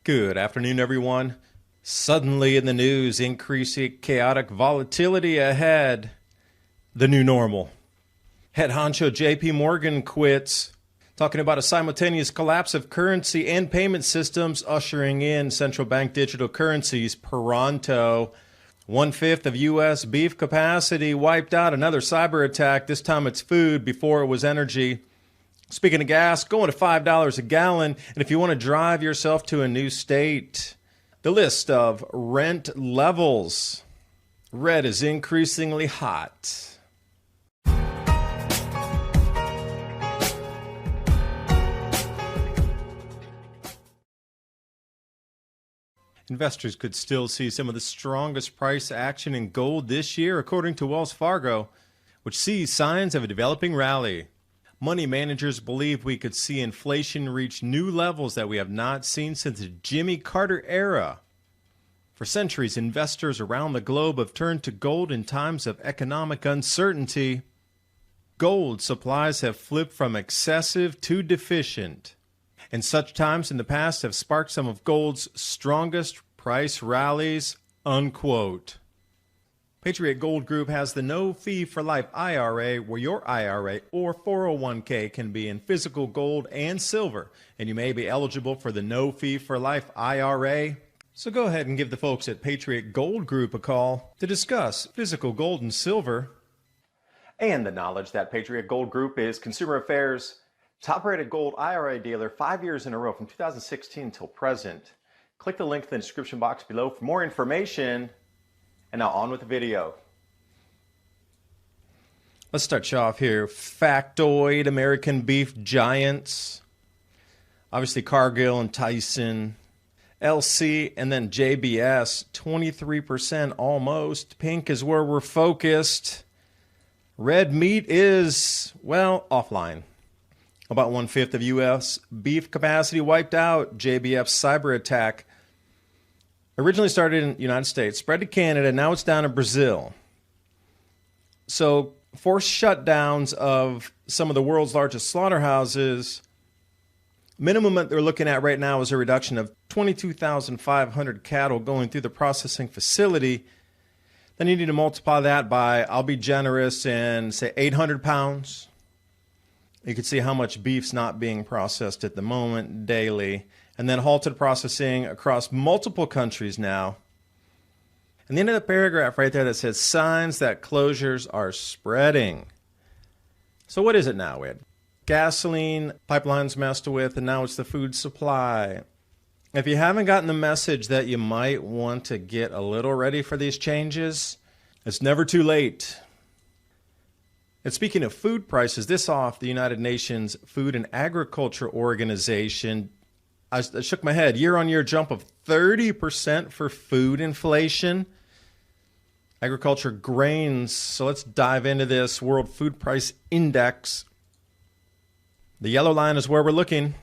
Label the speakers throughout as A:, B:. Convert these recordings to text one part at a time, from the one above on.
A: Good afternoon, everyone. Suddenly in the news, increasing chaotic volatility ahead. The new normal. Head honcho JP Morgan quits, talking about a simultaneous collapse of currency and payment systems ushering in central bank digital currencies pronto. 1/5 of U.S. beef capacity wiped out. Another cyber attack. This time it's food. Before it was energy. Speaking of gas, going to $5 a gallon. And if you want to drive yourself to a new state, the list of rent levels. Red is increasingly hot. Investors could still see some of the strongest price action in gold this year, according to Wells Fargo, which sees signs of a developing rally. Money managers believe we could see inflation reach new levels that we have not seen since the Jimmy Carter era. For centuries, investors around the globe have turned to gold in times of economic uncertainty. Gold supplies have flipped from excessive to deficient, and such times in the past have sparked some of gold's strongest price rallies, unquote. Patriot Gold Group has the No Fee for Life IRA, where your IRA or 401k can be in physical gold and silver, and you may be eligible for the No Fee for Life IRA. So go ahead and give the folks at Patriot Gold Group a call to discuss physical gold and silver. And the knowledge that Patriot Gold Group is Consumer Affairs' top-rated gold IRA dealer 5 years in a row from 2016 till present. Click the link in the description box below for more information. And now on with the video. Let's start you off here. Factoid, American beef giants. Obviously Cargill and Tyson. LC and then JBS, 23% almost. Pink is where we're focused. Red meat is, well, offline. About 1/5 of U.S. beef capacity wiped out. JBF's cyber attack originally started in the United States, spread to Canada, now it's down in Brazil. So forced shutdowns of some of the world's largest slaughterhouses. Minimum that they're looking at right now is a reduction of 22,500 cattle going through the processing facility. Then you need to multiply that by, I'll be generous, and say 800 pounds. You can see how much beef's not being processed at the moment daily. And then halted processing across multiple countries now. And the end of the paragraph right there that says signs that closures are spreading. So what is it now? We had gasoline pipelines messed with, and now it's the food supply. If you haven't gotten the message that you might want to get a little ready for these changes, it's never too late. And speaking of food prices, this off the United Nations Food and Agriculture Organization. I shook my head. Year-on-year jump of 30% for food inflation. Agriculture grains. So let's dive into this World Food Price Index. The yellow line is where we're looking.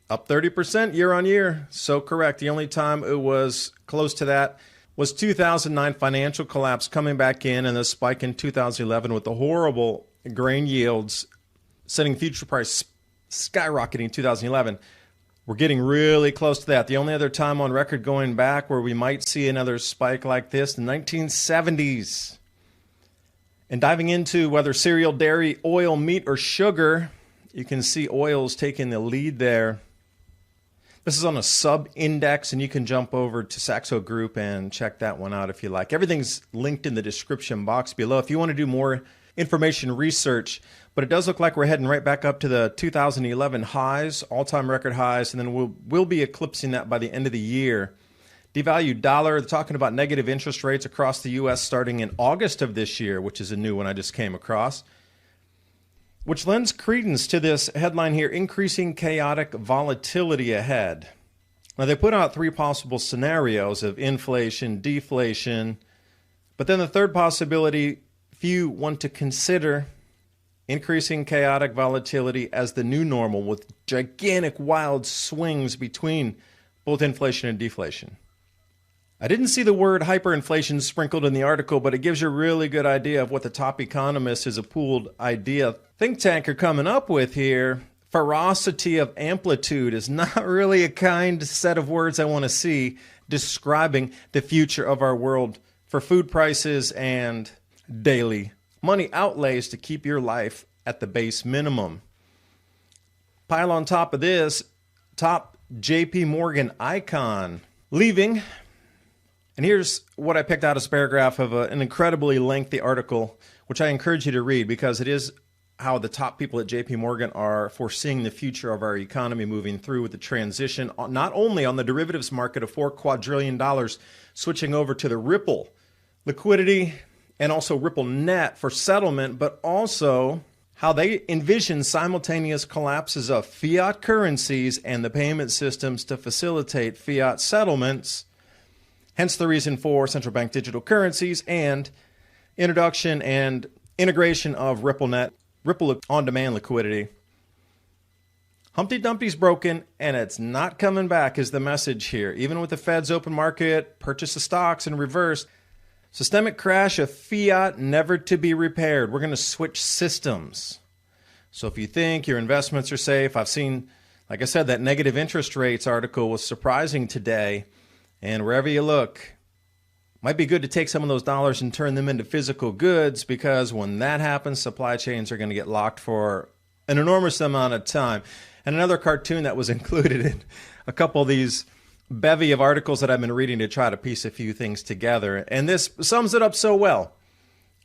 A: Up 30% year-on-year. So correct. The only time it was close to that was 2009 financial collapse coming back in, and the spike in 2011 with the horrible grain yields setting future price skyrocketing in 2011. We're getting really close to that. The only other time on record going back where we might see another spike like this, the 1970s. And diving into whether cereal, dairy, oil, meat, or sugar, you can see oil's taking the lead there. This is on a sub-index, and you can jump over to Saxo Group and check that one out if you like. Everything's linked in the description box below if you want to do more information research. But it does look like we're heading right back up to the 2011 highs, all-time record highs, and then we'll be eclipsing that by the end of the year. Devalued dollar, they're talking about negative interest rates across the U.S. starting in August of this year, which is a new one I just came across, which lends credence to this headline here, increasing chaotic volatility ahead. Now, they put out three possible scenarios of inflation, deflation, but then the third possibility few want to consider, increasing chaotic volatility as the new normal with gigantic wild swings between both inflation and deflation. I didn't see the word hyperinflation sprinkled in the article, but it gives you a really good idea of what the top economists, as a pooled idea think tank, are coming up with here. Ferocity of amplitude is not really a kind set of words I want to see describing the future of our world for food prices and daily money outlays to keep your life at the base minimum. Pile on top of this, top JP Morgan icon leaving. And here's what I picked out as a paragraph of an incredibly lengthy article, which I encourage you to read because it is how the top people at JP Morgan are foreseeing the future of our economy moving through with the transition, not only on the derivatives market of $4 quadrillion switching over to the Ripple liquidity and also Ripple net for settlement, but also how they envision simultaneous collapses of fiat currencies and the payment systems to facilitate fiat settlements, hence the reason for central bank digital currencies and introduction and integration of RippleNet, Ripple on-demand liquidity. Humpty Dumpty's broken, and it's not coming back is the message here. Even with the Fed's open market, purchase of stocks in reverse, systemic crash of fiat never to be repaired. We're going to switch systems. So if you think your investments are safe, I've seen, like I said, that negative interest rates article was surprising today. And wherever you look, might be good to take some of those dollars and turn them into physical goods, because when that happens, supply chains are going to get locked for an enormous amount of time. And another cartoon that was included in a couple of these bevy of articles that I've been reading to try to piece a few things together. And this sums it up so well.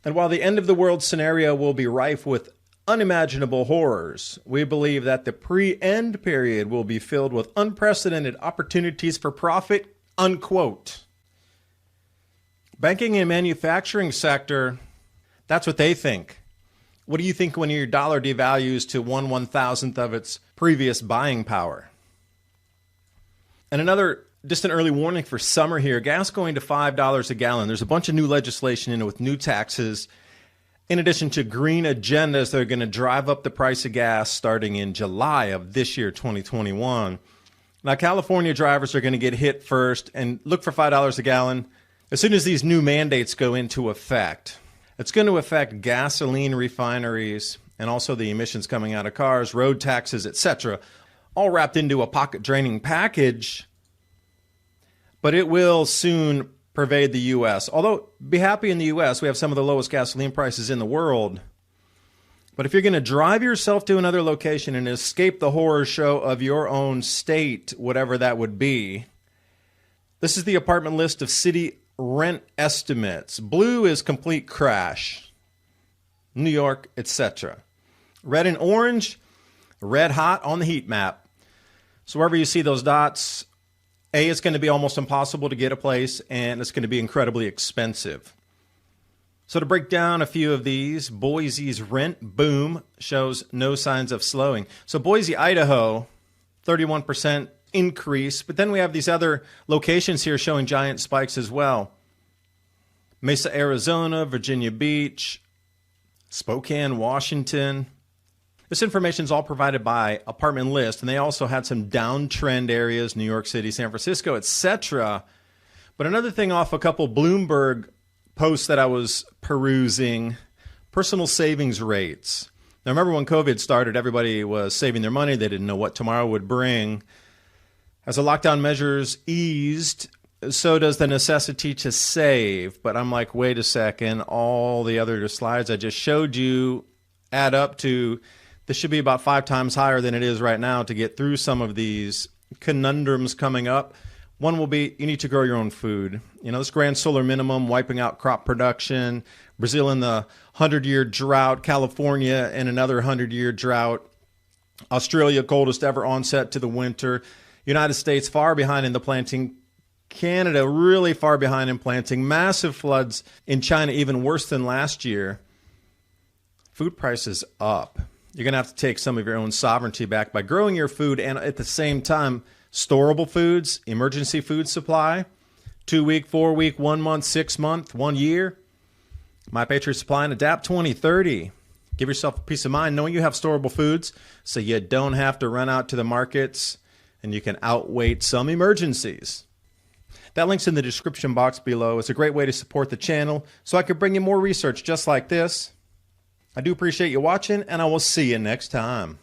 A: And while the end of the world scenario will be rife with unimaginable horrors, we believe that the pre-end period will be filled with unprecedented opportunities for profit, unquote. Banking and manufacturing sector, that's what they think. What do you think when your dollar devalues to 1/1000th of its previous buying power? And another distant early warning for summer here, gas going to $5 a gallon. There's a bunch of new legislation in it with new taxes, in addition to green agendas that are going to drive up the price of gas starting in July of this year, 2021. Now, California drivers are going to get hit first, and look for $5 a gallon as soon as these new mandates go into effect. It's going to affect gasoline refineries and also the emissions coming out of cars, road taxes, etc., all wrapped into a pocket-draining package. But it will soon pervade the U.S. Although, be happy in the U.S., we have some of the lowest gasoline prices in the world. But if you're going to drive yourself to another location and escape the horror show of your own state, whatever that would be, this is the apartment list of city rent estimates. Blue is complete crash. New York, etc. Red and orange, red hot on the heat map. So wherever you see those dots, A, it's going to be almost impossible to get a place, and it's going to be incredibly expensive. So to break down a few of these, Boise's rent boom shows no signs of slowing. So Boise, Idaho, 31% increase, but then we have these other locations here showing giant spikes as well. Mesa, Arizona, Virginia Beach, Spokane, Washington. This information is all provided by Apartment List, and they also had some downtrend areas, New York City, San Francisco, etc. But another thing off a couple Bloomberg posts that I was perusing, personal savings rates. Now remember when COVID started, everybody was saving their money. They didn't know what tomorrow would bring. As the lockdown measures eased, so does the necessity to save. But I'm like, wait a second, all the other slides I just showed you add up to, this should be about 5 times higher than it is right now to get through some of these conundrums coming up. One will be, you need to grow your own food. You know, this grand solar minimum, wiping out crop production, Brazil in the 100-year drought, California in another 100-year drought, Australia coldest ever onset to the winter, United States far behind in the planting, Canada really far behind in planting, massive floods in China, even worse than last year. Food prices up. You're going to have to take some of your own sovereignty back by growing your food and at the same time, storable foods, emergency food supply, 2-week, 4-week, 1 month, 6 month, 1 year. My Patriot Supply and Adapt 2030. Give yourself a peace of mind knowing you have storable foods so you don't have to run out to the markets and you can outwait some emergencies. That link's in the description box below. It's a great way to support the channel so I can bring you more research just like this. I do appreciate you watching, and I will see you next time.